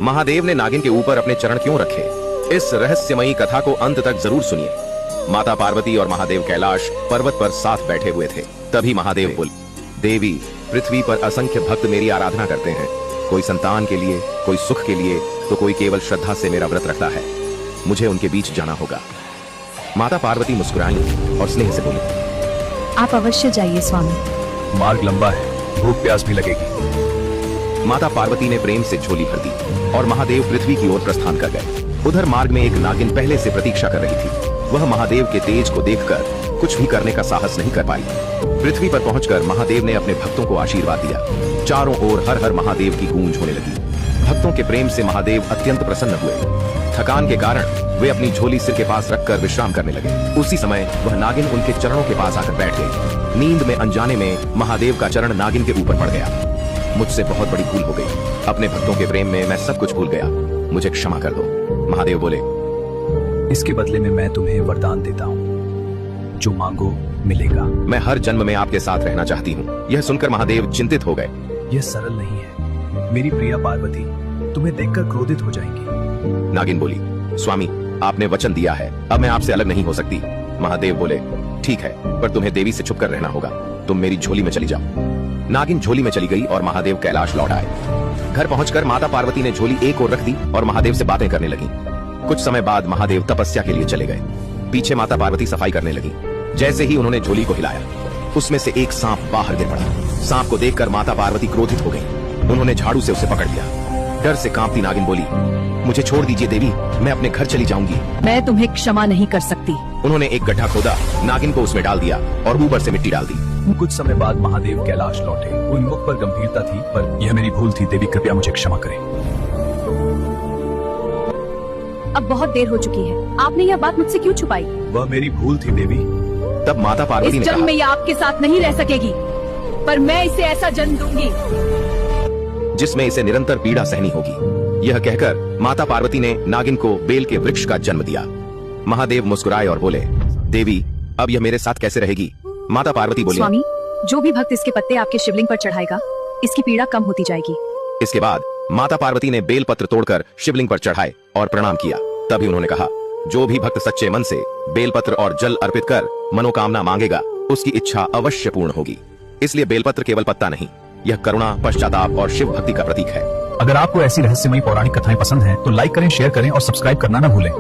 महादेव ने नागिन के ऊपर अपने चरण क्यों रखे? इस रहस्यमयी कथा को अंत तक जरूर सुनिए। माता पार्वती और महादेव कैलाश पर्वत पर साथ बैठे हुए थे। तभी महादेव बोले, देवी, पृथ्वी पर असंख्य भक्त मेरी आराधना करते हैं, कोई संतान के लिए, कोई सुख के लिए, तो कोई केवल श्रद्धा से मेरा व्रत रखता है। मुझे उनके बीच जाना होगा। माता पार्वती मुस्कुराई और स्नेह से बोली, आप अवश्य जाइए स्वामी। मार्ग लंबा है, भूख प्यास भी लगेगी। माता पार्वती ने प्रेम से झोली भर दी और महादेव पृथ्वी की ओर प्रस्थान कर गए। उधर मार्ग में एक नागिन पहले से प्रतीक्षा कर रही थी। वह महादेव के तेज को देखकर कुछ भी करने का साहस नहीं कर पाई। पृथ्वी पर पहुंचकर महादेव ने अपने भक्तों को आशीर्वाद दिया। चारों ओर हर हर महादेव की गूंज होने लगी। भक्तों के प्रेम से महादेव अत्यंत प्रसन्न हुए। थकान के कारण वे अपनी झोली सिर के पास रखकर विश्राम करने लगे। उसी समय वह नागिन उनके चरणों के पास आकर बैठ गई। नींद में अनजाने में महादेव का चरण नागिन के ऊपर पड़ गया। मुझसे बहुत बड़ी भूल हो गई। अपने भक्तों के प्रेम में मैं सब कुछ भूल गया। मुझे क्षमा कर दो। महादेव बोले, इसके बदले में मैं तुम्हें वरदान देता हूँ, जो मांगो मिलेगा। मैं हर जन्म में आपके साथ रहना चाहती हूँ। यह सुनकर महादेव चिंतित हो गए। यह सरल नहीं है मेरी प्रिया पार्वती, तुम्हें देखकर क्रोधित हो जाएंगी। नागिन बोली, स्वामी, आपने वचन दिया है, अब मैं आपसे अलग नहीं हो सकती। महादेव बोले, ठीक है, पर तुम्हें देवी से छुपकर रहना होगा। तुम मेरी झोली में चली जाओ। नागिन झोली में चली गई और महादेव कैलाश लौट आए। घर पहुंचकर माता पार्वती ने झोली एक ओर रख दी और महादेव से बातें करने लगी। कुछ समय बाद महादेव तपस्या के लिए चले गए। पीछे माता पार्वती सफाई करने लगी। जैसे ही उन्होंने झोली को हिलाया, उसमें से एक सांप बाहर गिर पड़ा। सांप को देखकर माता पार्वती क्रोधित हो गई। उन्होंने झाड़ू से उसे पकड़ लिया। डर से कांपती नागिन बोली, मुझे छोड़ दीजिए देवी, मैं अपने घर चली जाऊंगी। मैं तुम्हें क्षमा नहीं कर सकती। उन्होंने एक गड्ढा खोदा, नागिन को उसमें डाल दिया और ऊपर से मिट्टी डाल दी। कुछ समय बाद महादेव कैलाश लौटे। उन मुख पर गंभीरता थी, पर यह मेरी भूल थी, देवी कृपया मुझे क्षमा करें। अब बहुत देर हो चुकी है, आपने यह बात मुझसे क्यों छुपाई? वह मेरी भूल थी देवी। तब माता पार्वती इस ने जन्म कहा, में यह आपके साथ नहीं रह सकेगी, पर मैं इसे ऐसा जन्म दूंगी जिसमें इसे निरंतर पीड़ा सहनी होगी। यह कहकर माता पार्वती ने नागिन को बेल के वृक्ष का जन्म दिया। महादेव मुस्कुराए और बोले, देवी, अब यह मेरे साथ कैसे रहेगी? माता पार्वती बोली, स्वामी, जो भी भक्त इसके पत्ते आपके शिवलिंग पर चढ़ाएगा, इसकी पीड़ा कम होती जाएगी। इसके बाद माता पार्वती ने बेल पत्र तोड़कर शिवलिंग पर चढ़ाए और प्रणाम किया। तभी उन्होंने कहा, जो भी भक्त सच्चे मन से बेलपत्र और जल अर्पित कर मनोकामना मांगेगा, उसकी इच्छा अवश्य पूर्ण होगी। इसलिए बेलपत्र केवल पत्ता नहीं, यह करुणा, पश्चाताप और शिव भक्ति का प्रतीक है। अगर आपको ऐसी रहस्यमयी पौराणिक कथाएं पसंद हैं, तो लाइक करें, शेयर करें और सब्सक्राइब करना न भूलें।